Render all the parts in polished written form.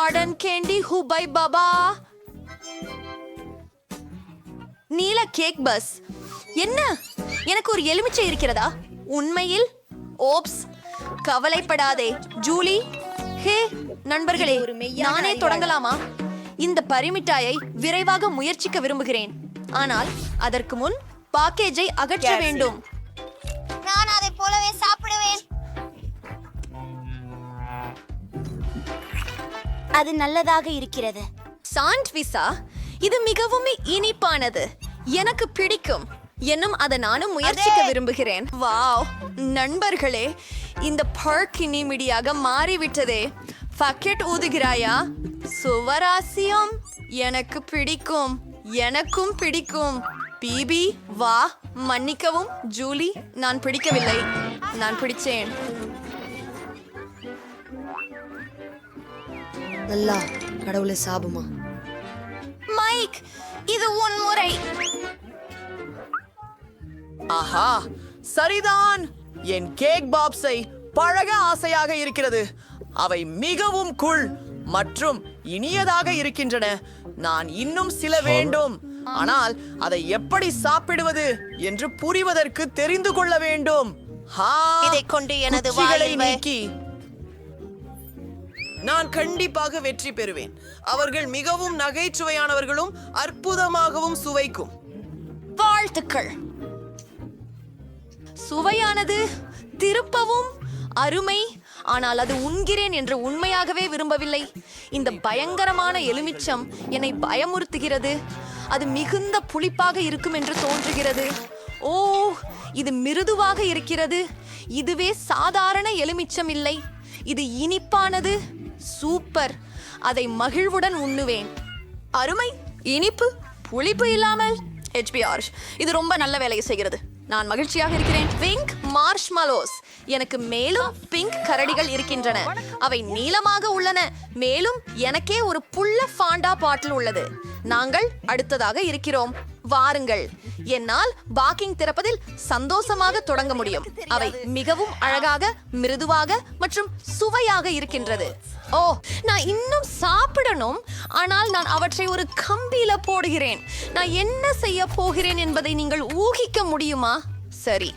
Garden candy ஹுபை Baba. நீல cake bus. என்ன, எனக்கு ஒரு எலுமிச்சை இருக்கிறதா? உண்மையில்? ஓப்ஸ், கவலைப்படாதே ஜூலி. ஹே நண்பர்களே, நானே தொடங்கலாமா? இந்த பரிமிட்டாயை விரைவாக முயற்சிக்க விரும்புகிறேன், ஆனால் அதற்கு முன் பாக்கேஜை அகற்ற வேண்டும். நான் அதை போலவே சாப்பிடுவேன். அது நல்லதாக இருக்கிறது. சாண்ட்விசா, இது மிகவும் இனிப்பானது, எனக்கு பிடிக்கும். இன்னும் அதை நானும் முயற்சிக்க விரும்புகிறேன். வாவ் நண்பர்களே, இந்த பர்க் இனிமிடியாக மாறிவிட்டதே. பக்கெட் ஊதுகிறாயா? சுவராசியம், எனக்கு பிடிக்கும், எனக்கும் பிடிக்கும். பிபி வா. மன்னிக்கவும் ஜூலி, நான் பிடிக்கவில்லை, நான் பிடிச்சேன். நல்லா கடவுளை சாபமா. மைக், இது உன் முறை. ஆஹா, சரிதான். என் கேக் பாப்ஸை பழக ஆசையாக இருக்கிறது. அவை மிகவும் கூல் மற்றும் இனியதாக இருக்கின்றன. நான் இன்னும் சில வேண்டும், ஆனால் அதை எப்படி சாப்பிடுவது என்று புரிவதற்கு தெரிந்து கொள்ள வேண்டும். இதை கொண்டு எனது குச்சிகளை வாயில் நீக்கி நான் கண்டிப்பாக வெற்றி பெறுவேன். அவர்கள் மிகவும் நகைச்சுவையானவர்களும் அற்புதமாகவும் சுவைக்கும். வாழ்த்துக்கள். சுவையானது, திருப்பவும் அருமை. ஆனால் அது உண்கிறேன் என்று உண்மையாகவே விரும்பவில்லை. இந்த பயங்கரமான எலுமிச்சம் என்னை பயமுறுத்துகிறது. அது மிகுந்த புளிப்பாக இருக்கும் என்று தோன்றுகிறது. ஓ, இது மிருதுவாக இருக்கிறது. இதுவே சாதாரண எலுமிச்சம் இல்லை, இது இனிப்பானது. சூப்பர், அதை மகிழ்வுடன் உண்ணுவேன். அருமை, இனிப்பு, புளிப்பு இல்லாமல். HBR, இது ரொம்ப நல்ல வேலையை செய்கிறது. நான் மகிழ்ச்சியாக இருக்கிறேன். பிங்க் மார்ஷ்மலோஸ். எனக்கு மேலும் பிங்க் கரடிகள் இருக்கின்றன. அவை நீளமாக உள்ளன. மேலும் எனக்கே ஒரு புள்ள ஃபாண்டா பாட்டில் உள்ளது. நாங்கள் அடுத்ததாக இருக்கிறோம். வாருங்கள், என்னால் பாக்கிங் திறப்பதில் சந்தோஷமாக தொடங்க முடியும். அவை மிகவும் அழகாக, மிருதுவாக மற்றும் சுவையாக இருக்கின்றது. ஓ, நான் இன்னும் சாப்பிடணும், ஆனால் நான் அவற்றை ஒரு கம்பியில போடுகிறேன். நான் என்ன செய்ய போகிறேன் என்பதை நீங்கள் ஊகிக்க முடியுமா? சரி,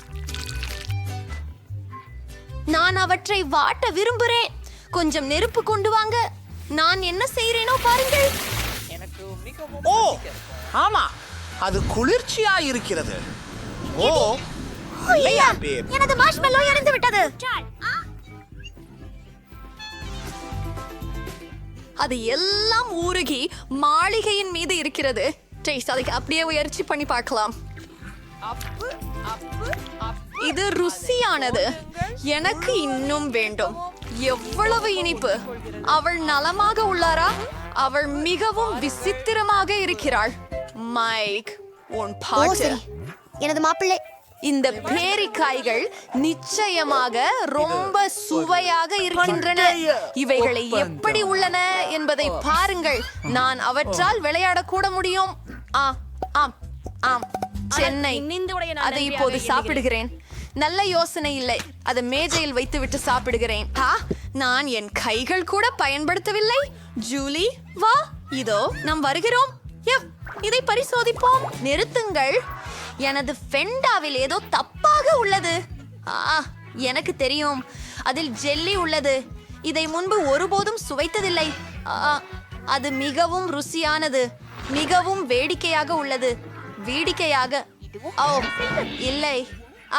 நான் அவற்றை வாட்ட விரும்புகிறேன். கொஞ்சம் நெருப்பு கொண்டு வாங்க. நான் என்ன செய்கிறேனோ பாருங்கள். ஓ ஆமா, அது குளிர்ச்சியா இருக்கிறது. ஓ இல்லையா பேப்? எனது மார்ஷ்மெல்லோ எரிந்து விட்டது. அது எல்லாம் ஊருகி மாளிகையின் மீது இருக்கிறது. டேஸ்ட், அதை அப்படியே முயற்சி பண்ணி பார்க்கலாம். இது ருசியானது. எனக்கு இன்னும் வேண்டும். எவ்வளவு இனிப்பு. அவள் நலமாக உள்ளாரா? அவள் மிகவும் விசித்திரமாக இருக்கிறாள். மைக், உன் பாட்டு. எனது மாப்பிள்ளை. இந்த பேரிக்காய்கள் நிச்சயமாக ரொம்ப சுவையாக இருக்கின்றன. இவைகளை எப்படி உள்ளன என்பதை பாருங்கள். நான் அவற்றால் விளையாடக்கூட முடியும். ஆம் ஆம், சென்னை. அதை இப்போது சாப்பிடுகிறேன். நல்ல யோசனை இல்லை. அதை மேஜையில் வைத்துவிட்டு சாப்பிடுகிறேன். நான் என் கைகள் கூட பயன்படுத்தவில்லை. ஜூலி வா, இதோ நாம் வருகிறோம். இதை பரிசோதிப்போம். நிறுத்துங்கள், எனது ஃபெண்டாவில் ஏதோ தப்பாக உள்ளது. எனக்கு தெரியும், அதில் ஜெல்லி உள்ளது. இதை முன்பு ஒருபோதும் சுவைத்ததில்லை. அது மிகவும் ருசியானது, மிகவும் வேடிக்கையாக உள்ளது. வேடிக்கையாக? ஓ இல்லை,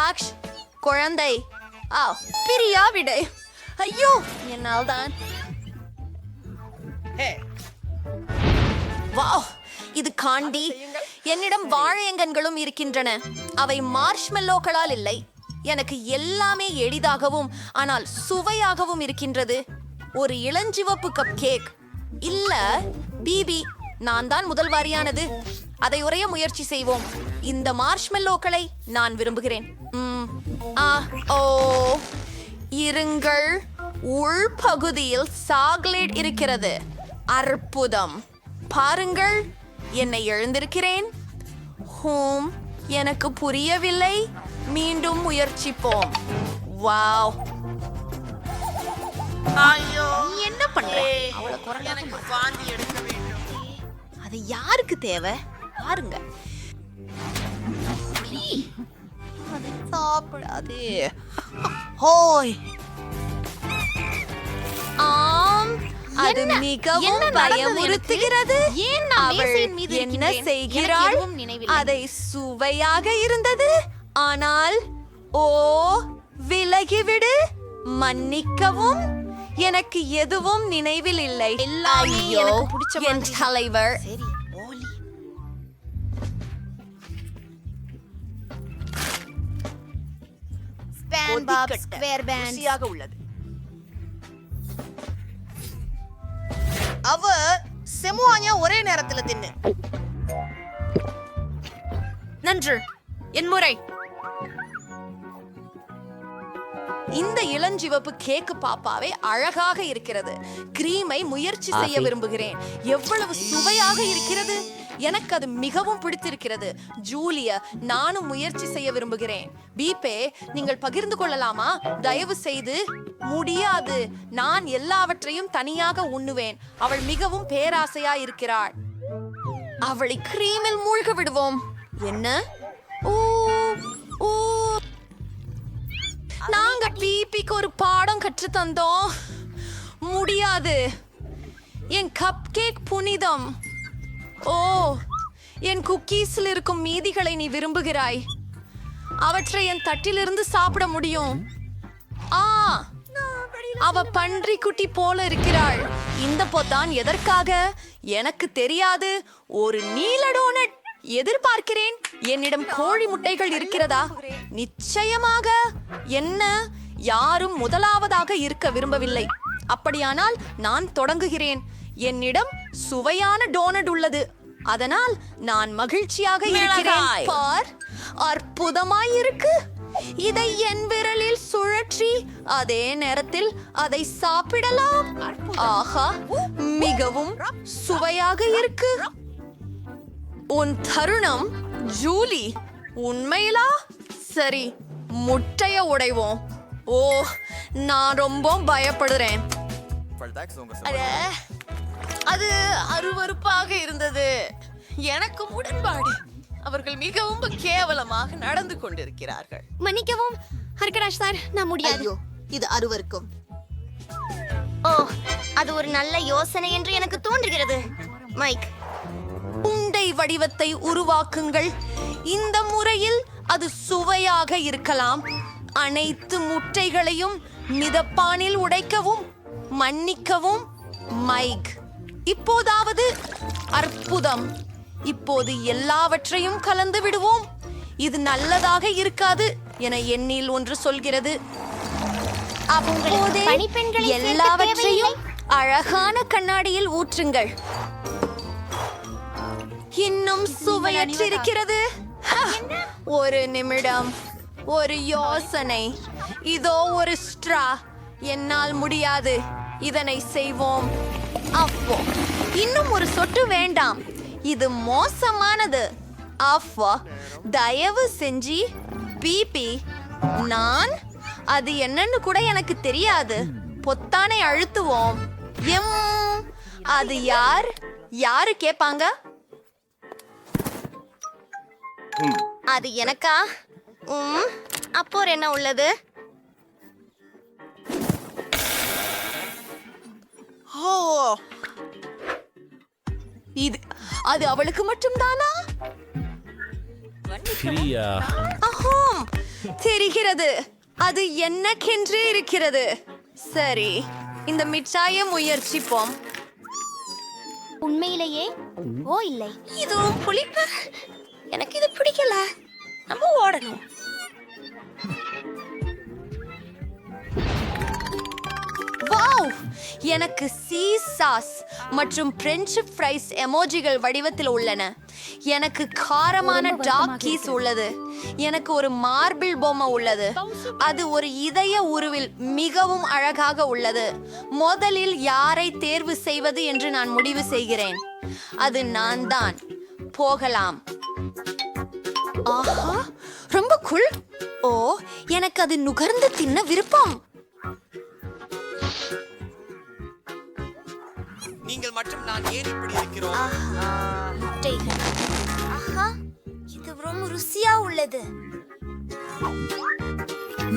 ஆக்ஷ் குழந்தை. பிரியா விடை. ஐயோ, என்னால் தான். வாவ், இது காண்டி. என்னிடம் வாழையங்கன்களும் இருக்கின்றன. அவை மார்ஷ்மெல்லோக்களால் இல்லை. எனக்கு எல்லாமே எளிதாகவும் ஆனால் சுவையாகவும் இருக்கின்றது. ஒரு இளஞ்சிவப்பு கப் கேக். இல்ல பிபி, நான் தான் முதல் வாரியானது. அதை உரைய முயற்சி செய்வோம். இந்த மார்ஷ்மெல்லோக்களை நான் விரும்புகிறேன். ஓ இருங்கள், உள்பகுதியில் சாக்லேட் இருக்கிறது. அற்புதம். பாருங்கள், என்னை எழுந்திருக்கிறேன். ஹோம், எனக்கு புரியவில்லை. மீண்டும் முயற்சிப்போம். வாவ், ஐயோ, என்ன பண்ற? அவளை அது யாருக்கு தேவை பாருங்க. அது சாப்பிடாது. ஹோய், ஆம், அது என்ன மிகவும் நடந்தது பயமுறுத்துகிறது. எனக்கு? ஏன் நான் அவள் மேசையின் மீது என்ன இருக்கின்றேன்? செய்கிறாள்? எனக்கு எதுவும் நினைவில்லை. அதை சுவையாக இருந்தது. ஆனால் ஓ, விலகிவிடு, மன்னிக்கவும், எனக்கு எதுவும் நினைவில் இல்லை. எல்லாமே ஐயோ, எனக்கு பிடிச்ச என் மாதிரி. தலைவர். சரி, ஓலி. ஸ்பேன் பாப் ஸ்கொயர் பேண்ட் ருசியாக உள்ளது. அவ செமுவானியா ஒரே நேரத்துல தின்னு. நன்று, என் முறை. இந்த இளஞ்சிவப்பு கேக்கு பாப்பாவே அழகாக இருக்கிறது. கிரீமை முயற்சி செய்ய விரும்புகிறேன். எவ்வளவு சுவையாக இருக்கிறது. எனக்கு அது மிகவும் பிடித்திருக்கிறது. ஜூலிய, நானும் முயற்சி செய்ய விரும்புகிறேன். பீப்பே, நீங்கள் பகிர்ந்து கொள்ளலாமா? தயவு செய்து. முடியாது, நான் எல்லாவற்றையும் தனியாக உண்ணுவேன். அவள் மிகவும் பேராசையா இருக்கிறாள். அவளை கிரீமில் மூழ்க விடுவோம். என்ன? ஓ ஓ, நாங்க பிபிக்கு ஒரு பாடம் கற்று தந்தோம். முடியாது, என் கப் கேக் புனிதம். ஓ, என் குக்கீஸில் இருக்கும் மீதிகளை நீ விரும்புகிறாய். அவற்றை என் தட்டிலிருந்து சாப்பிட முடியும். ஆ, அவ பன்றி குட்டி போல இருக்கிறாள். இந்த பொத்தான் எதற்காக எனக்கு தெரியாது. ஒரு நீல டோனட் எதிர்பார்க்கிறேன். என்னிடம் கோழி முட்டைகள் இருக்கிறதா? நிச்சயமாக. என்ன, யாரும் முதலாவதாக இருக்க விரும்பவில்லை. அப்படியானால் நான் தொடங்குகிறேன். என்னிடம் சுவையான டோனட் உள்ளது, அதனால் நான் மகிழ்ச்சியாக இருக்கிறேன். பார், அற்புதமாய் இருக்கு. இதை என் விரலில் சுழற்றி அதே நேரத்தில் அதை சாப்பிடலாம். ஆஹா, மிகவும் சுவையாக இருக்கு. உன் தருணம், ஜூலி. உண்மையிலா? சரி, முட்டைய உடைவோம். ஓ, நான் ரொம்ப பயப்படுறேன். அட, அது அருவருப்பாக இருந்தது. எனக்கு உடன்பாடு. அவர்கள் மிகவும் கேவலமாக நடந்து கொண்டிருக்கிறார்கள். மன்னிக்கவும் ஹர்கராஜ் சார், நான் முடியாது. இது அருவருக்கும். ஓ, அது ஒரு நல்ல யோசனை என்று எனக்கு தோன்றுகிறது. மைக், உண்டை வடிவத்தை உருவாக்குங்கள். இந்த முறையில் அது சுவையாக இருக்கலாம். அனைத்து முட்டைகளையும் மிதப்பானில் உடைக்கவும். மன்னிக்கவும் மைக். இப்போதாவது அற்புதம். இப்போது எல்லாவற்றையும் கலந்து விடுவோம். இது நல்லதாக இருக்காது என எண்ணில் ஒன்று சொல்கிறது. அப்போதே பணிப்பெண்களை சேர்க்க எல்லாவற்றையும் அழகான கண்ணாடியில் ஊற்றுங்கள். இன்னும் சுவையற்றிருக்கிறது. ஒரு நிமிடம், ஒரு யோசனை. இதோ ஒரு ஸ்ட்ரா. என்னால் முடியாது. இதனை செய்வோம். அப்போ இன்னும் ஒரு சொட்டு வேண்டாம். இது மோசமானது. அப்போ தயவு செஞ்சு பிபி, நான் அது என்னன்னு கூட எனக்கு தெரியாது. பொத்தானை அழுத்துவோம். அது யாரு கேட்பாங்க? அது எனக்கா? அப்போ என்ன உள்ளது? ஓ, அது அவளுக்கு மட்டும்தானா? அஹோம், தெரிகிறது. அது என்னக்கென்றே இருக்கிறது. சரி, இந்த மிட்டாயை முயற்சிப்போம். உண்மையிலேயே? ஓ இல்லை, இதுவும் புளிப்பு. எனக்கு இது பிடிக்கல. நம்ம ஓடணும். வாவ், எனக்கு சீஸ் சாஸ் மற்றும் பிரெஞ்சு ஃப்ரைஸ் எமோஜிகள் வடிவத்தில் உள்ளன. எனக்கு காரமான டாக் கீஸ் உள்ளது. எனக்கு ஒரு மார்பிள் பொம்மை உள்ளது. அது ஒரு இதய உருவில் மிகவும் அழகாக உள்ளது. முதலில் யாரை தேர்வு செய்வது என்று நான் முடிவு செய்கிறேன். அது நான் தான். போகலாம். ஆஹா, ரொம்ப குள். ஓ, எனக்கு அது நுகர்ந்து தின்ன விருப்பம். நீங்கள் மற்றும் நான் ஏன் இப்படி இருக்கிறோம்? முட்டைகள். ஆஹா, இது ரொம்ப ருசியா உள்ளது.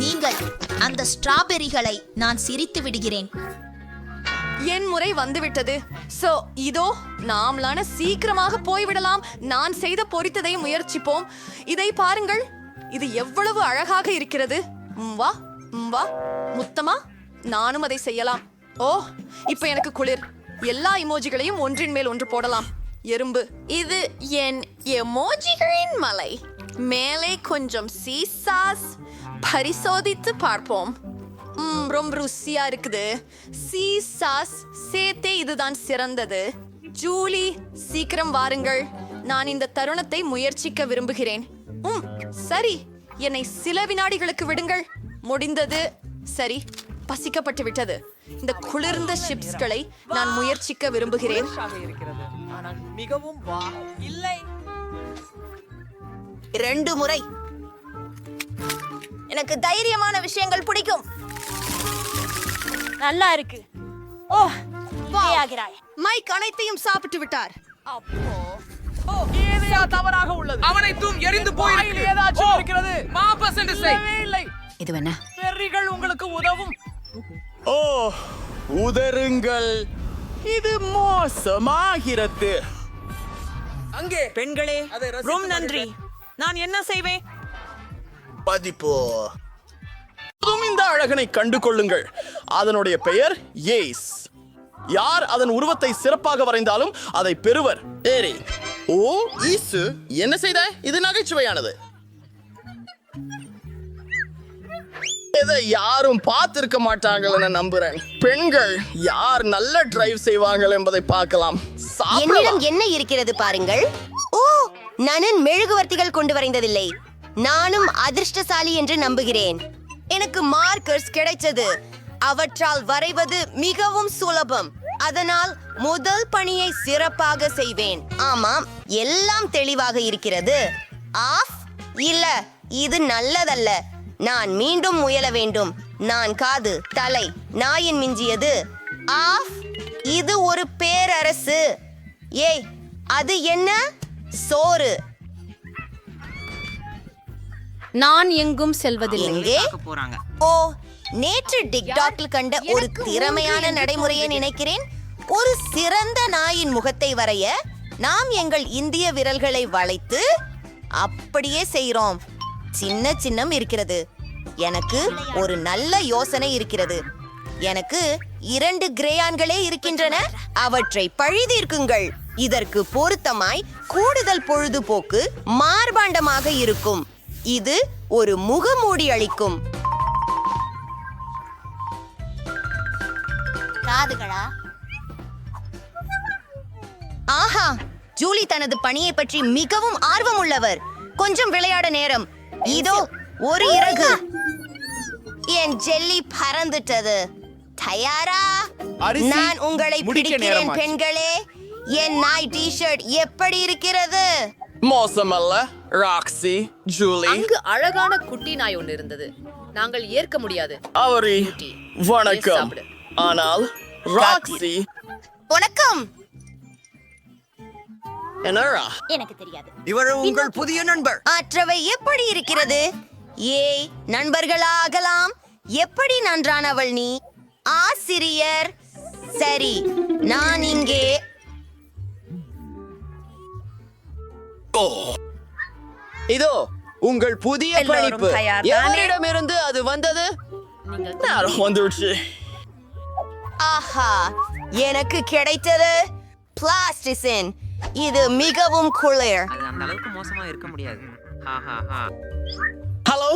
நீங்கள் அந்த ஸ்ட்ராபெரிகளை நான் சிரித்து விடுகிறேன். என் முறை வந்துவிட்டது. சோ இதோ நாமளான சீக்கிரமாக போய்விடலாம். நான் செய்த பொரித்ததை முயற்சிப்போம். இதை பாருங்கள், இது எவ்வளவு அழகாக இருக்கிறது. வா வா முத்தமா, நானும் அதை செய்யலாம். ஓ, இப்ப எனக்கு குளிர். எல்லா இமோஜிகளையும் ஒன்றின் மேல் ஒன்று போடலாம். எறும்பு. இது என் எமோஜிகளின் மலை. மேலே கொஞ்சம் சீசாஸ். பரிசோதித்து பார்ப்போம். ரொம்ப ருசியா இருக்குது. சீசாஸ் சேர்த்தே இதுதான் சிறந்தது. ஜூலி, சீக்கிரம் வாருங்கள். நான் இந்த தருணத்தை முயற்சிக்க விரும்புகிறேன். சரி, என்னை சில வினாடிகளுக்கு விடுங்கள். முடிந்தது. சரி, பசிக்கப்பட்டு விட்டது. இந்த குளிர்ந்த சிப்ஸ்களை நான் முயற்சிக்க விரும்புகிறேன். இருக்கிறது, ஆனால் மிகவும் வா இல்லை. 2 முறை. எனக்கு தைரியமான விஷயங்கள் பிடிக்கும். நல்லா இருக்கு. ஓ, ஆகிறாய். மைக் அனைத்தையும் சாப்பிட்டு விட்டார். ஏதோ தவறாக உள்ளது. அவனைத்தும் எரிந்து போயிருக்கு. ஏதாச்சும் இருக்கிறது. வாபஸ் என்று செய். இல்லை. இது என்ன? பெர்ரிகள் உங்களுக்கு உதவும். ஓ, உதருங்கள். இது மோசமாகிறது. அங்கே பெண்களே, அதை ரசித்து ரொம்ப நன்றி. நான் என்ன செய்வேன்? பதிப்பு. இந்த அழகனை கண்டு கொள்ளுங்கள். அதனுடைய பெயர் ஏஸ். யார் அதன் உருவத்தை சிறப்பாக வரைந்தாலும் அதை பெறுவர். ஏரி. ஓ, ஈசு, என்ன செய்தாய்? இது நகைச்சுவையானது. இதை யாரும் பார்த்திருக்க மாட்டாங்கன்னு நம்புறேன். பெண்கள் யார் நல்ல டிரைவ் செய்வார்கள் என்பதை பார்க்கலாம். என்னிடம் என்ன இருக்கிறது பாருங்கள். ஓ, நான் மெழுகுவர்த்திகள் கொண்டு வரைந்ததில்லை. நானும் அதிர்ஷ்டசாலி என்று நம்புகிறேன். எனக்கு மார்க்கர்ஸ் கிடைத்தது. அவற்றால் வரைவது மிகவும் சுலபம். அதனால் முதல் பணியை சிறப்பாக செய்வேன். ஆமாம், எல்லாம் தெளிவாக இருக்கிறது. ஆஃப். இல்ல, இது நல்லதல்ல. நான் மீண்டும் முயல வேண்டும். நான் காது, தலை, நாயின் மிஞ்சியது. ஆஃப். இது ஒரு பேரரசு. ஏய், அது என்ன? சோறு. நான் எங்கும் செல்வதில்லை. எங்கே? ஓ, நேற்று டிக்டாக்கில் கண்ட ஒரு திறமையான நடைமுறையை நினைக்கிறேன். ஒரு சிறந்த நாயின் முகத்தை வரைய நாம் எங்கள் இந்திய விரல்களை வளைத்து அப்படியே செய்கிறோம். சின்ன சின்னம் இருக்கிறது. எனக்கு ஒரு நல்ல யோசனை இருக்கிறது. எனக்கு 2 கிரேயான்களே இருக்கின்றன. அவற்றை பழிதீர்க்குங்கள். இதற்கு பொருத்தமாய் கூடுதல் பொழுதுபோக்கு மார்பாண்டமாக இருக்கும். இது ஒரு முகமூடி அளிக்கும். காதுகளா? ஆஹா, ஜூலி தனது பணியை பற்றி மிகவும் ஆர்வம் உள்ளவர். கொஞ்சம் விளையாட நேரம். இதோ ஒரு இறகு. என் ஜெல்லி பறந்துட்டது. தயாரா? அரிசி, நான் உங்களை முடிக்க பிடிக்கிறேன் நேரமாச்சு. பெண்களே. என் நாய் டி-ஷர்ட் எப்படி இருக்கிறது? மோசமல்ல. Roxy, Julie. அங்கு அழகான குட்டி நாய் ஒன்று இருந்தது. நாங்கள் ஏற்க முடியாது. அவரி, வணக்கம். சாப்பிடு. ஆனால் ராக்ஸி. வணக்கம். என்னடா? எனக்கு தெரியாது. இவர் உங்கள் புதிய நண்பர். மற்றவை எப்படி இருக்கிறது? ஏய், நண்பர்களாகலாம். எப்படி நன்றானவள் நீ. ஆசிரியர். சரி, நான் இங்கே. இதோ உங்கள் புதிய எல்லோரும் படைப்பு. தயார்தானே? எவரிடமிருந்து அது வந்தது? நேரம் வந்துடுச்சு. ஆஹா, எனக்கு கிடைத்தது பிளாஸ்டிசின். இது மிகவும் குளிர். அது அந்த அளவுக்கு மோசமா இருக்க முடியாது. ஹலோ.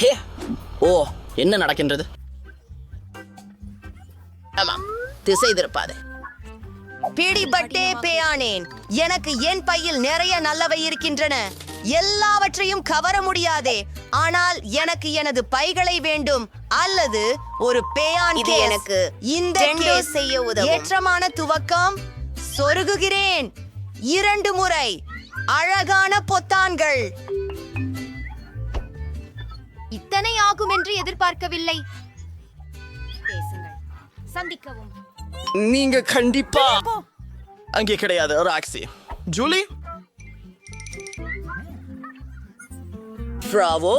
ஹே, ஓ, என்ன நடக்கின்றது? ஆமாம், திசை திருப்பாதே. பிடிபட்டே பேயானேன். எனக்கு என் பையில் நிறைய நல்லவை இருக்கின்றன. எல்லாவற்றையும் கவர முடியாதே. ஆனால் எனக்கு எனது பைகளை வேண்டும். அல்லது ஒரு பேயான் இது கேஸ். எனக்கு இந்த டெண்டோ கேஸ் செய்ய உதவும். ஏற்றமான துவக்கம். சொருகுகிறேன் 2 முறை. அழகான பொத்தான்கள். இத்தனை ஆகும் என்று எதிர்பார்க்கவில்லை. சந்திக்கவும். நீங்க கண்டிப்பா அங்கே கிடையாது ராக்ஸி. ஜூலி, பிராவோ,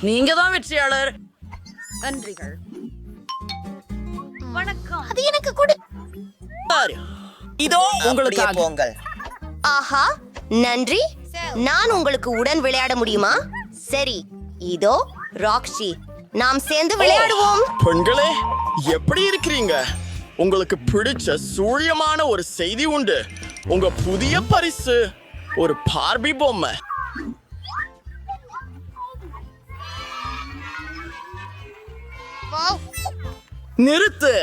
நீங்க தான் வெற்றியாளர். நன்றிகள். வணக்கம். அது எனக்கு கொடு. பாரு, இதோ உங்களுக்காக. போங்கள். ஆஹா, நன்றி. நான் உங்களுக்கு உடன் விளையாட முடியுமா? சரி, இதோ ராக்ஸி, நாம் சேர்ந்து விளையாடுவோம். பெண்களே, எப்படி இருக்கிறீங்க? உங்களுக்கு பிடிச்ச சூழியமான ஒரு செய்தி உண்டு. உங்க புதிய பரிசு ஒரு பார்பி பொம்மை. நிறுத்து.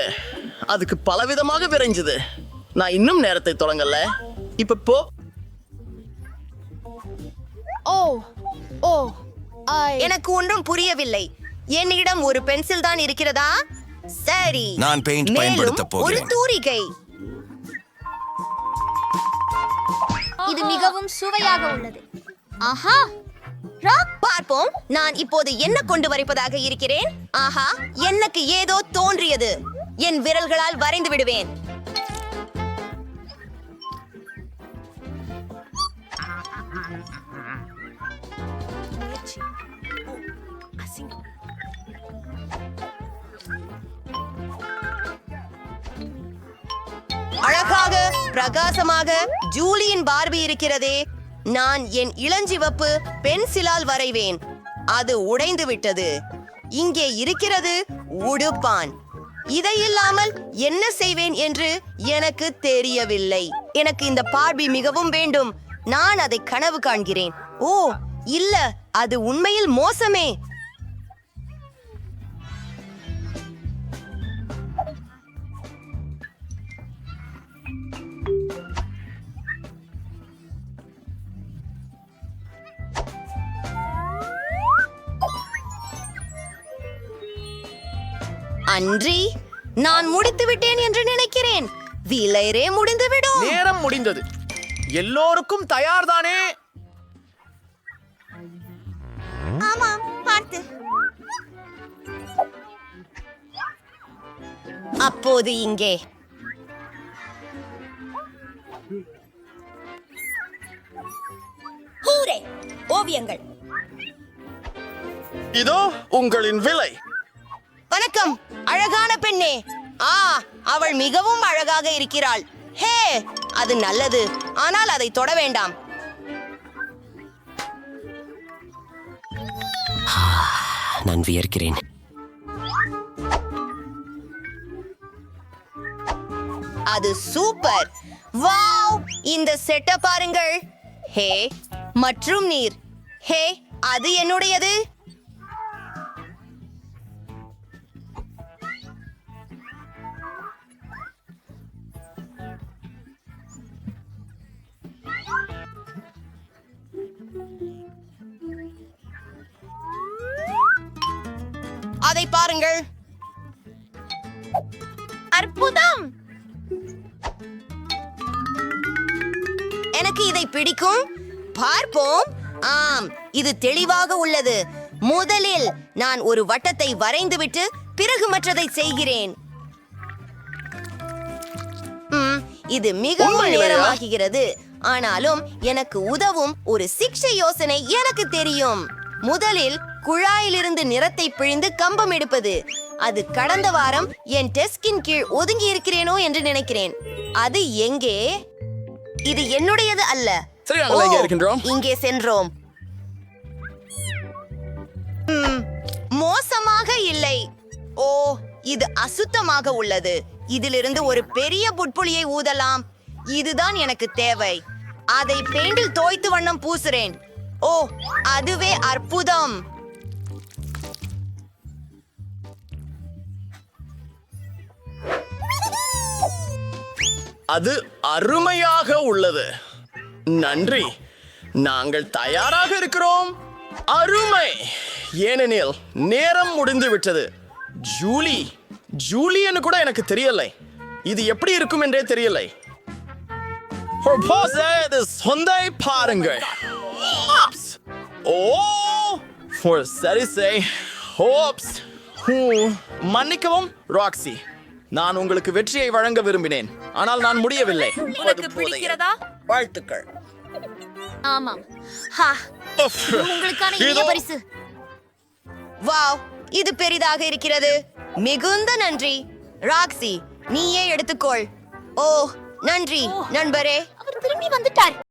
அதுக்கு பலவிதமாக விரைஞ்சது. நான் இன்னும் நேரத்தை தொடங்கல. இப்ப போ. எனக்கு ஒன்றும் புரியவில்லை. என்னிடம் ஒரு பென்சில் தான் இருக்கிறதா? சரி, நான் பெயிண்ட் மேலும் பயன்படுத்தப் போகிறேன். ஒரு தூரிகை. இது மிகவும் சுவையாக உள்ளது. ஆஹா, பார்ப்போம். நான் இப்போது என்ன கொண்டு வரைப்பதாக இருக்கிறேன். ஆஹா, எனக்கு ஏதோ தோன்றியது. என் விரல்களால் வரைந்து விடுவேன். அழகாக பிரகாசமாக ஜூலியின் பார்பி இருக்கிறதே. நான் என் இளஞ்சிவப்பு பென்சிலால் வரைவேன். அது உடைந்து விட்டது. இங்கே இருக்கிறது உடுப்பான். இதை இல்லாமல் என்ன செய்வேன் என்று எனக்கு தெரியவில்லை. எனக்கு இந்த பார்பி மிகவும் வேண்டும். நான் அதை கனவு காண்கிறேன். ஓ இல்ல, அது உண்மையில் மோசமே. அன்றி, நான் முடித்து விட்டேன் என்று நினைக்கிறேன். விலைரே முடிந்துவிடும். நேரம் முடிந்தது. எல்லோருக்கும் தயார்தானே? ஆமாம், பார்த்து. அப்போது இங்கே ஓவியங்கள். இதோ உங்களின் விலை. வணக்கம் அழகான பெண்ணே. அவள் மிகவும் அழகாக இருக்கிறாள். ஹே, அது நல்லது. ஆனால் அதை தொட வேண்டாம். நான் வியர்க்கிறேன். அது சூப்பர். வாவ், இந்த செட்ட பாருங்கள். ஹே, மற்றும் நீர். ஹே, அது என்னுடையது. அதை பாருங்கள். அற்புதம். எனக்கு இதை பிடிக்கும். பார்ப்போம். ஆம், இது தெளிவாக உள்ளது. முதலில் நான் ஒரு வட்டத்தை வரைந்துவிட்டு பிறகு மற்றதை செய்கிறேன். இது மிகவும் உண்மையிலேயா? நேரமாகிறது. ஆனாலும் எனக்கு உதவும் ஒரு சிக்ஷை யோசனை எனக்கு தெரியும். முதலில் குழாயிலிருந்து நிறத்தை பிழிந்து கம்பம் எடுப்பது. அது கடந்த வாரம் என் டெஸ்கின் கீழ் ஒதுங்கி இருக்கிறேனோ என்று நினைக்கிறேன். அது எங்கே? இது என்னுடையது அல்ல. சரி, நாங்கள் இங்கே இருக்கின்றோம். இங்கே சென்றோம். மோசமாக இல்லை. ஓ, இது அசுத்தமாக உள்ளது. இதிலிருந்து ஒரு பெரிய புட்புளியை ஊதலாம். இதுதான் எனக்கு தேவை. அதை பெயிண்டில் தோய்த்து வண்ணம் பூசுறேன். ஓ, அதுவே அற்புதம். அது அருமையாக உள்ளது. நன்றி. நாங்கள் தயாராக இருக்கிறோம். அருமை. ஏனெனில் நேரம் முடிந்து விட்டது. ஜூலியன்னு கூட எனக்கு தெரியலை. இது எப்படி இருக்கும் என்றே தெரியலை. சொந்தை பாருங்கள். ஓ சரி செய். மன்னிக்கவும் ராக்ஸி, நான் உங்களுக்கு வெற்றியை வழங்க விரும்பினேன், ஆனால் நான் முடியவில்லை. உனக்கு பிடிக்கிறதா? வாழ்த்துக்கள். ஆமாம். ஹா, உங்களுக்கான இனிய பரிசு. வாவ், இது பெரிதாக இருக்கிறது. மிகுந்த நன்றி ராக்ஸி, நீயே எடுத்துக்கொள். ஓ நன்றி நண்பரே. அவர் திரும்பி வந்துட்டார்.